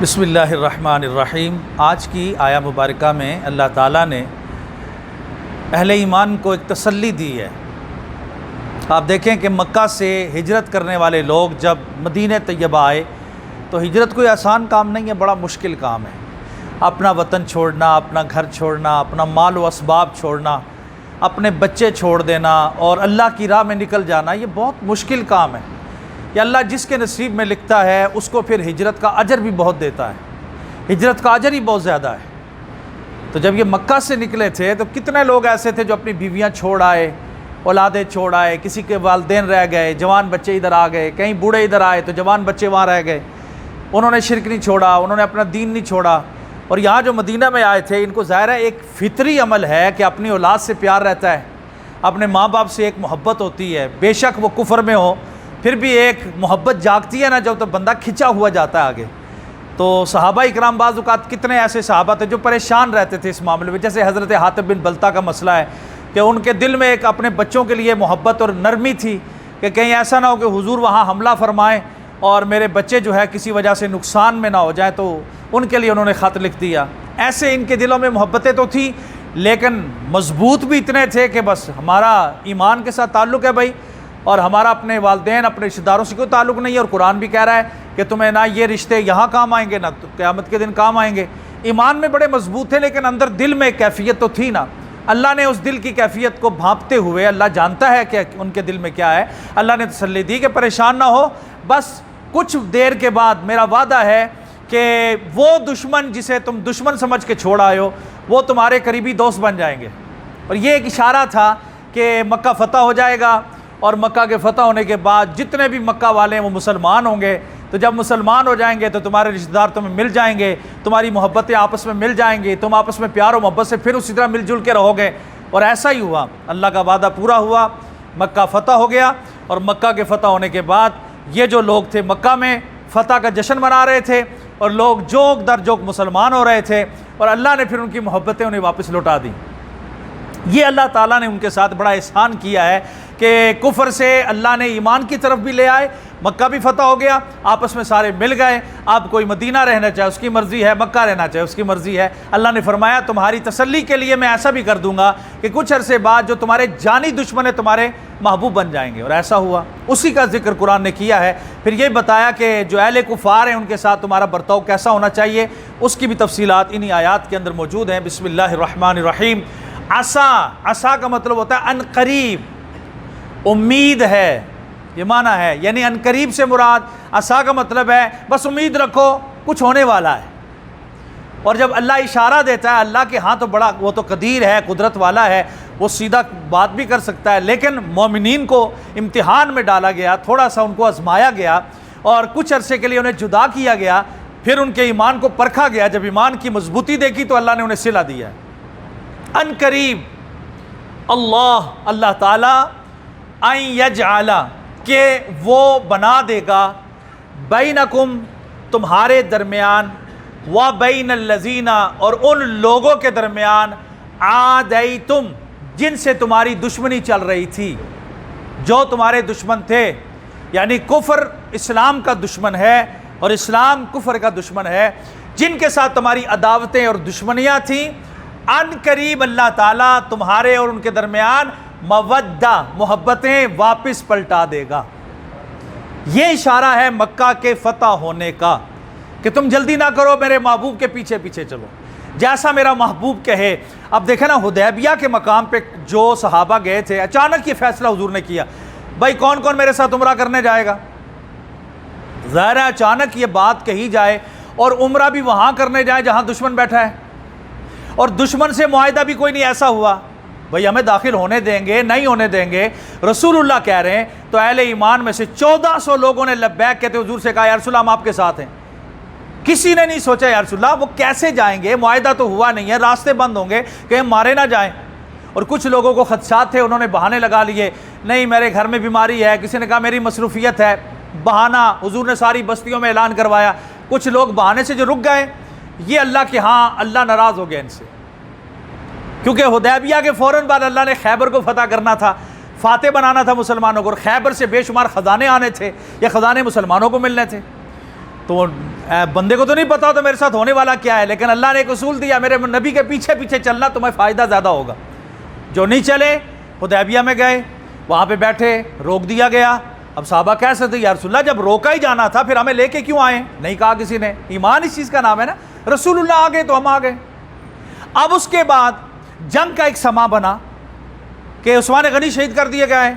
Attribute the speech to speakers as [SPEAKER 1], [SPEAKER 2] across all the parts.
[SPEAKER 1] بسم اللہ الرحمن الرحیم۔ آج کی آیہ مبارکہ میں اللہ تعالیٰ نے اہل ایمان کو ایک تسلی دی ہے۔ آپ دیکھیں کہ مکہ سے ہجرت کرنے والے لوگ جب مدینہ طیبہ آئے تو ہجرت کوئی آسان کام نہیں ہے، بڑا مشکل کام ہے۔ اپنا وطن چھوڑنا، اپنا گھر چھوڑنا، اپنا مال و اسباب چھوڑنا، اپنے بچے چھوڑ دینا اور اللہ کی راہ میں نکل جانا، یہ بہت مشکل کام ہے۔ کہ اللہ جس کے نصیب میں لکھتا ہے اس کو پھر ہجرت کا اجر بھی بہت دیتا ہے، ہجرت کا اجر ہی بہت زیادہ ہے۔ تو جب یہ مکہ سے نکلے تھے تو کتنے لوگ ایسے تھے جو اپنی بیویاں چھوڑ آئے، اولادیں چھوڑ آئے، کسی کے والدین رہ گئے، جوان بچے ادھر آ گئے، کہیں بوڑھے ادھر آئے تو جوان بچے وہاں رہ گئے۔ انہوں نے شرک نہیں چھوڑا، انہوں نے اپنا دین نہیں چھوڑا، اور یہاں جو مدینہ میں آئے تھے ان کو ظاہر ہے ایک فطری عمل ہے کہ اپنی اولاد سے پیار رہتا ہے، اپنے ماں باپ سے ایک محبت ہوتی ہے، بے شک وہ کفر میں ہو پھر بھی ایک محبت جاگتی ہے نا، جب تو بندہ کھنچا ہوا جاتا ہے آگے۔ تو صحابہ اکرام بعض اوقات کتنے ایسے صحابہ تھے جو پریشان رہتے تھے اس معاملے میں، جیسے حضرت حاتب بن بلتہ کا مسئلہ ہے کہ ان کے دل میں ایک اپنے بچوں کے لیے محبت اور نرمی تھی کہ کہیں ایسا نہ ہو کہ حضور وہاں حملہ فرمائیں اور میرے بچے جو ہے کسی وجہ سے نقصان میں نہ ہو جائیں، تو ان کے لیے انہوں نے خط لکھ دیا۔ ایسے ان کے دلوں میں محبتیں تو تھیں لیکن مضبوط بھی اتنے تھے کہ بس ہمارا ایمان کے ساتھ تعلق ہے بھائی، اور ہمارا اپنے والدین اپنے رشتہ داروں سے کوئی تعلق نہیں ہے، اور قرآن بھی کہہ رہا ہے کہ تمہیں نہ یہ رشتے یہاں کام آئیں گے نہ قیامت کے دن کام آئیں گے۔ ایمان میں بڑے مضبوط تھے لیکن اندر دل میں ایک کیفیت تو تھی نا۔ اللہ نے اس دل کی کیفیت کو بھانپتے ہوئے، اللہ جانتا ہے کہ ان کے دل میں کیا ہے، اللہ نے تسلی دی کہ پریشان نہ ہو، بس کچھ دیر کے بعد میرا وعدہ ہے کہ وہ دشمن جسے تم دشمن سمجھ کے چھوڑ آئے ہو وہ تمہارے قریبی دوست بن جائیں گے۔ اور یہ ایک اشارہ تھا کہ مکہ فتح ہو جائے گا، اور مکہ کے فتح ہونے کے بعد جتنے بھی مکہ والے ہیں وہ مسلمان ہوں گے، تو جب مسلمان ہو جائیں گے تو تمہارے رشتہ دار تمہیں مل جائیں گے، تمہاری محبتیں آپس میں مل جائیں گی، تم آپس میں پیار و محبت سے پھر اسی طرح مل جل کے رہو گے۔ اور ایسا ہی ہوا، اللہ کا وعدہ پورا ہوا، مکہ فتح ہو گیا۔ اور مکہ کے فتح ہونے کے بعد یہ جو لوگ تھے مکہ میں فتح کا جشن منا رہے تھے، اور لوگ جوک در جوک مسلمان ہو رہے تھے، اور اللہ نے پھر ان کی محبتیں انہیں واپس لوٹا دیں۔ یہ اللہ تعالیٰ نے ان کے ساتھ بڑا احسان کیا ہے کہ کفر سے اللہ نے ایمان کی طرف بھی لے آئے، مکہ بھی فتح ہو گیا، آپس میں سارے مل گئے۔ اب کوئی مدینہ رہنا چاہے اس کی مرضی ہے، مکہ رہنا چاہے اس کی مرضی ہے۔ اللہ نے فرمایا تمہاری تسلی کے لیے میں ایسا بھی کر دوں گا کہ کچھ عرصے بعد جو تمہارے جانی دشمن ہیں تمہارے محبوب بن جائیں گے، اور ایسا ہوا۔ اسی کا ذکر قرآن نے کیا ہے، پھر یہ بتایا کہ جو اہل کفار ہیں ان کے ساتھ تمہارا برتاؤ کیسا ہونا چاہیے، اس کی بھی تفصیلات انہی آیات کے اندر موجود ہیں۔ بسم اللہ الرحمن الرحیم۔ عسا کا مطلب ہوتا ہے ان قریب، امید ہے، یہ معنی ہے، یعنی ان قریب سے مراد عسا کا مطلب ہے بس امید رکھو کچھ ہونے والا ہے۔ اور جب اللہ اشارہ دیتا ہے، اللہ کے ہاں تو بڑا، وہ تو قدیر ہے، قدرت والا ہے، وہ سیدھا بات بھی کر سکتا ہے، لیکن مومنین کو امتحان میں ڈالا گیا، تھوڑا سا ان کو آزمایا گیا اور کچھ عرصے کے لیے انہیں جدا کیا گیا، پھر ان کے ایمان کو پرکھا گیا۔ جب ایمان کی مضبوطی دیکھی تو اللہ نے انہیں صلہ دیا ہے۔ ان قریب اللہ تعالیٰ ان یجعل، کہ وہ بنا دے گا، بینکم تمہارے درمیان، و بین الذین اور ان لوگوں کے درمیان، عادیتم جن سے تمہاری دشمنی چل رہی تھی، جو تمہارے دشمن تھے، یعنی کفر اسلام کا دشمن ہے اور اسلام کفر کا دشمن ہے، جن کے ساتھ تمہاری عداوتیں اور دشمنیاں تھیں، ان قریب اللہ تعالیٰ تمہارے اور ان کے درمیان مودہ محبتیں واپس پلٹا دے گا۔ یہ اشارہ ہے مکہ کے فتح ہونے کا کہ تم جلدی نہ کرو، میرے محبوب کے پیچھے پیچھے چلو، جیسا میرا محبوب کہے۔ اب دیکھیں نا، حدیبیہ کے مقام پہ جو صحابہ گئے تھے، اچانک یہ فیصلہ حضور نے کیا، بھائی کون کون میرے ساتھ عمرہ کرنے جائے گا؟ ظاہر ہے اچانک یہ بات کہی جائے اور عمرہ بھی وہاں کرنے جائے جہاں دشمن بیٹھا ہے، اور دشمن سے معاہدہ بھی کوئی نہیں ایسا ہوا بھئی ہمیں داخل ہونے دیں گے نہیں ہونے دیں گے، رسول اللہ کہہ رہے ہیں۔ تو اہل ایمان میں سے 1400 لوگوں نے لبیک کہتے حضور سے کہا یا رسول اللہ ہم آپ کے ساتھ ہیں۔ کسی نے نہیں سوچا یا رسول اللہ وہ کیسے جائیں گے، معاہدہ تو ہوا نہیں ہے، راستے بند ہوں گے، کہیں مارے نہ جائیں۔ اور کچھ لوگوں کو خدشات تھے، انہوں نے بہانے لگا لیے، نہیں میرے گھر میں بیماری ہے، کسی نے کہا میری مصروفیت ہے، بہانہ حضور نے ساری بستیوں میں اعلان کروایا۔ کچھ لوگ بہانے سے جو رک گئے، یہ اللہ کے ہاں اللہ ناراض ہو گیا ان سے، کیونکہ حدیبیہ کے فوراً بعد اللہ نے خیبر کو فتح کرنا تھا، فاتح بنانا تھا مسلمانوں کو، اور خیبر سے بے شمار خزانے آنے تھے، یہ خزانے مسلمانوں کو ملنے تھے۔ تو بندے کو تو نہیں پتا ہوتا میرے ساتھ ہونے والا کیا ہے، لیکن اللہ نے ایک اصول دیا، میرے نبی کے پیچھے پیچھے چلنا، تمہیں فائدہ زیادہ ہوگا۔ جو نہیں چلے حدیبیہ میں گئے، وہاں پہ بیٹھے، روک دیا گیا۔ اب صحابہ کہہ سکتے یا رسول اللہ جب روکا ہی جانا تھا پھر ہمیں لے کے کیوں آئے؟ نہیں کہا کسی نے، ایمان اس چیز کا نام ہے نا، رسول اللہ آ گئے تو ہم آ گئے۔ اب اس کے بعد جنگ کا ایک سما بنا کہ عثمان غنی شہید کر دیے گئے،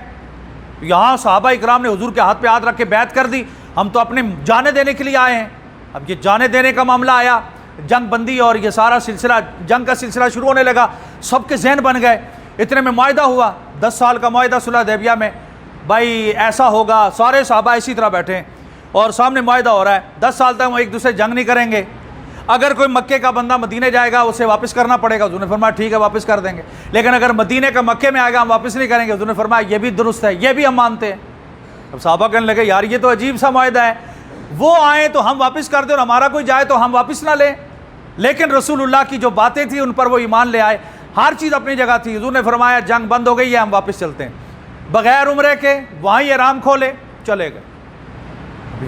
[SPEAKER 1] یہاں صحابہ اکرام نے حضور کے ہاتھ پہ ہاتھ رکھ کے بیعت کر دی، ہم تو اپنے جانیں دینے کے لیے آئے ہیں۔ اب یہ جانیں دینے کا معاملہ آیا، جنگ بندی اور یہ سارا سلسلہ، جنگ کا سلسلہ شروع ہونے لگا، سب کے ذہن بن گئے۔ اتنے میں معاہدہ ہوا، 10 سال کا معاہدہ صلح حدیبیہ میں، بھائی ایسا ہوگا، سارے صحابہ اسی طرح بیٹھے ہیں اور سامنے معاہدہ ہو رہا ہے 10 سال تک وہ ایک دوسرے جنگ نہیں کریں گے، اگر کوئی مکے کا بندہ مدینے جائے گا اسے واپس کرنا پڑے گا، حضور نے فرمایا ٹھیک ہے واپس کر دیں گے، لیکن اگر مدینے کا مکے میں آئے گا ہم واپس نہیں کریں گے، حضور نے فرمایا یہ بھی درست ہے، یہ بھی ہم مانتے ہیں۔ اب صحابہ کہنے لگے یار یہ تو عجیب سا معاہدہ ہے، وہ آئیں تو ہم واپس کر دیں اور ہمارا کوئی جائے تو ہم واپس نہ لیں، لیکن رسول اللہ کی جو باتیں تھیں ان پر وہ ایمان لے آئے، ہر چیز اپنی جگہ تھی۔ حضور نے فرمایا جنگ بند ہو گئی ہے، ہم واپس چلتے ہیں، بغیر عمرے کے وہاں ہی احرام کھولے چلے گئے۔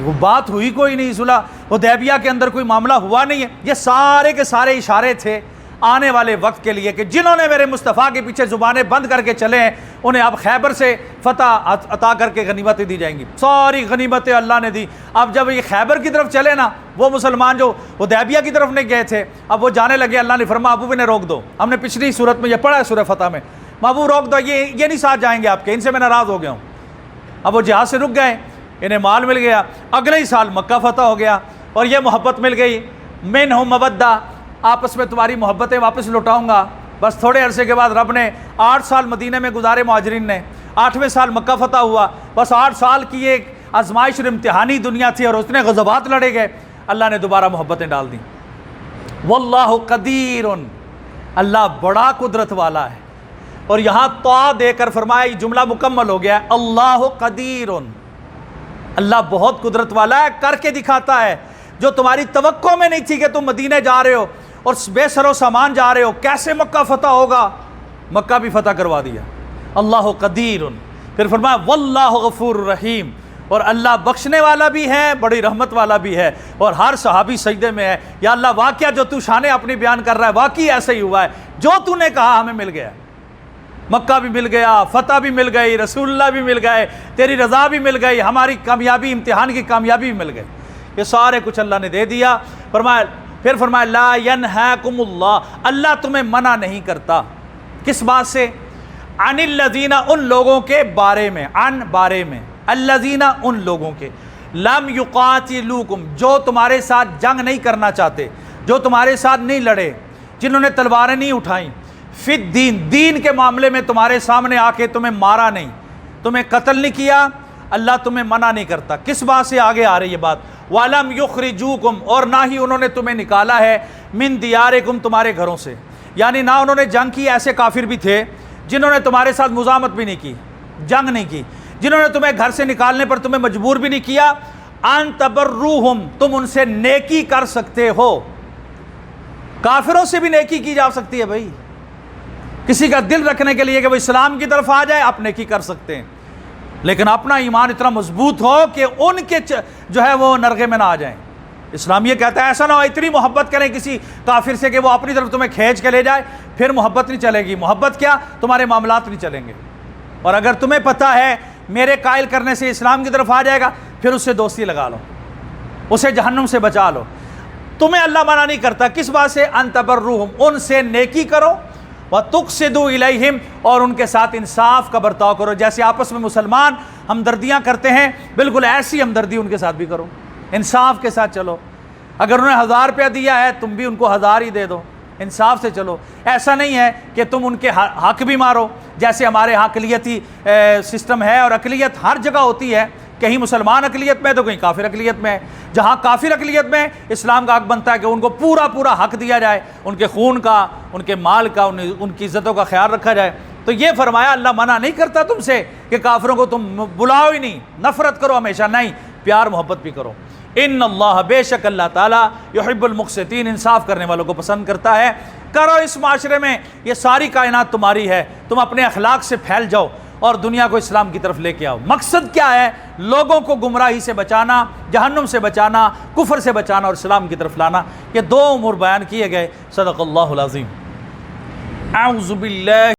[SPEAKER 1] وہ بات ہوئی کوئی نہیں، صلح حدیبیہ کے اندر کوئی معاملہ ہوا نہیں ہے۔ یہ سارے کے سارے اشارے تھے آنے والے وقت کے لیے کہ جنہوں نے میرے مصطفیٰ کے پیچھے زبانیں بند کر کے چلے ہیں انہیں اب خیبر سے فتح عطا کر کے غنیمتیں دی جائیں گی، ساری غنیمتیں اللہ نے دی۔ اب جب یہ خیبر کی طرف چلے نا، وہ مسلمان جو حدیبیہ کی طرف نہیں گئے تھے اب وہ جانے لگے، اللہ نے فرمایا ابو انہیں روک دو، ہم نے پچھلی صورت میں یہ پڑھا ہے سورہ فتح میں، ابو روک دو، یہ نہیں ساتھ جائیں گے آپ کے، ان سے میں ناراض ہو گیا ہوں۔ اب وہ جہاز سے رک گئے، انہیں مال مل گیا، اگلے ہی سال مکہ فتح ہو گیا اور یہ محبت مل گئی، منہم مودہ، آپس میں تمہاری محبتیں واپس لوٹاؤں گا۔ بس تھوڑے عرصے کے بعد رب نے 8 سال مدینے میں گزارے مہاجرین نے، 8ویں سال مکہ فتح ہوا، بس 8 سال کی ایک آزمائش اور امتحانی دنیا تھی اور اتنے غزوات لڑے گئے، اللہ نے دوبارہ محبتیں ڈال دیں۔ واللہ قدیر، اللہ بڑا قدرت والا ہے، اور یہاں طا دے کر فرمایا یہ جملہ مکمل ہو گیا ہے، اللہ قدیر، اللہ بہت قدرت والا ہے، کر کے دکھاتا ہے جو تمہاری توقع میں نہیں تھی کہ تم مدینے جا رہے ہو اور بے سر و سامان جا رہے ہو، کیسے مکہ فتح ہوگا، مکہ بھی فتح کروا دیا۔ اللہ قدیر، پھر فرمایا واللہ غفور رحیم، اور اللہ بخشنے والا بھی ہے، بڑی رحمت والا بھی ہے، اور ہر صحابی سجدے میں ہے، یا اللہ واقعہ جو تو شان اپنی بیان کر رہا ہے واقعی ایسا ہی ہوا ہے، جو تو نے کہا ہمیں مل گیا، مکہ بھی مل گیا، فتح بھی مل گئی، رسول اللہ بھی مل گئے، تیری رضا بھی مل گئی، ہماری کامیابی، امتحان کی کامیابی بھی مل گئی، یہ سارے کچھ اللہ نے دے دیا۔ پھر فرمایا لا ینہاکم اللہ، اللہ تمہیں منع نہیں کرتا، کس بات سے؟ عن الذین، ان لوگوں کے بارے میں، عن بارے میں، الذین ان لوگوں کے، لم یقاتلوکم جو تمہارے ساتھ جنگ نہیں کرنا چاہتے، جو تمہارے ساتھ نہیں لڑے، جنہوں نے تلواریں نہیں اٹھائیں، فی الدین، دین کے معاملے میں تمہارے سامنے آ کے تمہیں مارا نہیں، تمہیں قتل نہیں کیا، اللہ تمہیں منع نہیں کرتا۔ کس بات سے آگے آ رہی یہ بات؟ وَلَمْ يُخْرِجُوكُمْ، اور نہ ہی انہوں نے تمہیں نکالا ہے، مِن دِيَارِكُمْ، تمہارے گھروں سے، یعنی نہ انہوں نے جنگ کی، ایسے کافر بھی تھے جنہوں نے تمہارے ساتھ مزاحمت بھی نہیں کی، جنگ نہیں کی، جنہوں نے تمہیں گھر سے نکالنے پر تمہیں مجبور بھی نہیں کیا، ان تبروہم، تم ان سے نیکی کر سکتے ہو، کافروں سے بھی نیکی کی جا سکتی ہے بھائی، کسی کا دل رکھنے کے لیے کہ وہ اسلام کی طرف آ جائے آپ نیکی کر سکتے ہیں، لیکن اپنا ایمان اتنا مضبوط ہو کہ ان کے جو ہے وہ نرغے میں نہ آ جائیں۔ اسلام یہ کہتا ہے ایسا نہ ہو اتنی محبت کریں کسی کافر سے کہ وہ اپنی طرف تمہیں کھینچ کے لے جائے، پھر محبت نہیں چلے گی، محبت کیا تمہارے معاملات نہیں چلیں گے، اور اگر تمہیں پتہ ہے میرے قائل کرنے سے اسلام کی طرف آ جائے گا پھر اس سے دوستی لگا لو، اسے جہنم سے بچا لو۔ تمہیں اللہ منع نہیں کرتا، کس بات سے؟ ان تبروہم، ان سے نیکی کرو، وَتُقْسِدُوا إِلَيْهِمْ، اور ان کے ساتھ انصاف کا برتاؤ کرو، جیسے آپس میں مسلمان ہمدردیاں کرتے ہیں بالکل ایسی ہمدردی ان کے ساتھ بھی کرو، انصاف کے ساتھ چلو، اگر انہوں نے 1000 روپیہ دیا ہے تم بھی ان کو 1000 ہی دے دو، انصاف سے چلو، ایسا نہیں ہے کہ تم ان کے حق بھی مارو، جیسے ہمارے ہاں اقلیتی سسٹم ہے، اور اقلیت ہر جگہ ہوتی ہے، کہیں مسلمان اقلیت میں تو کہیں کافر اقلیت میں ہے، جہاں کافر اقلیت میں اسلام کا حق بنتا ہے کہ ان کو پورا پورا حق دیا جائے، ان کے خون کا، ان کے مال کا، ان کی عزتوں کا خیال رکھا جائے۔ تو یہ فرمایا اللہ منع نہیں کرتا تم سے کہ کافروں کو تم بلاؤ ہی نہیں، نفرت کرو ہمیشہ، نہیں، پیار محبت بھی کرو۔ ان اللہ، بے شک اللہ تعالیٰ، یحب المقسطین، انصاف کرنے والوں کو پسند کرتا ہے۔ کرو اس معاشرے میں، یہ ساری کائنات تمہاری ہے، تم اپنے اخلاق سے پھیل جاؤ، اور دنیا کو اسلام کی طرف لے کے آؤ۔ مقصد کیا ہے؟ لوگوں کو گمراہی سے بچانا، جہنم سے بچانا، کفر سے بچانا اور اسلام کی طرف لانا۔ یہ دو امور بیان کیے گئے۔ صدق اللہ العظیم۔ اعوذ باللہ